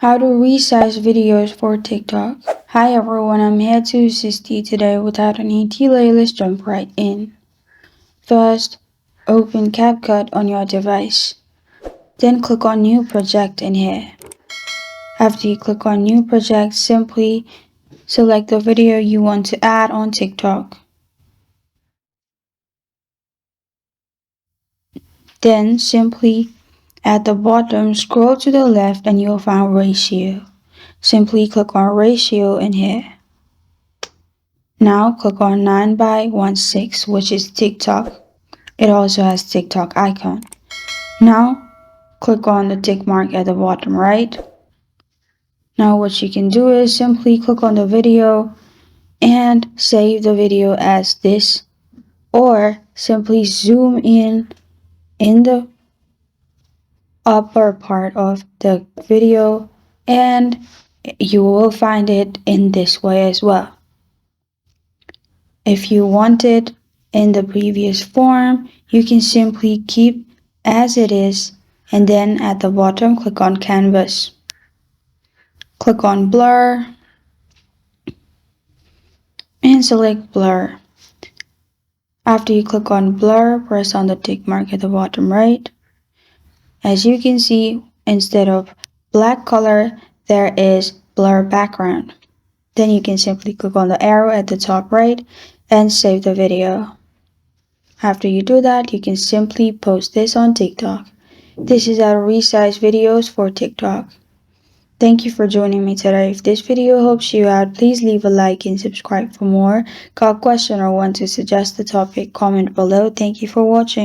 How to resize videos for TikTok. Hi everyone, I'm here to assist you today. Without any delay, let's jump right in. First, open CapCut on your device. Then click on New Project in here. After you click on New Project, simply select the video you want to add on TikTok. Then simply at the bottom, scroll to the left and you'll find Ratio. Simply click on Ratio in here. Now click on 9:16, which is TikTok. It also has TikTok icon. Now click on the tick mark at the bottom right. Now what you can do is simply click on the video and save the video as this, or simply zoom in the upper part of the video and you will find it in this way as well. If you want it in the previous form, you can simply keep as it is, and then at the bottom click on canvas. Click on blur and select blur. After you click on blur, press on the tick mark at the bottom right. As you can see, instead of black color, there is blur background. Then you can simply click on the arrow at the top right and save the video. After you do that, you can simply post this on TikTok. This is how to resize videos for TikTok. Thank you for joining me today. If this video helps you out, please leave a like and subscribe for more. Got a question or want to suggest a topic, comment below. Thank you for watching.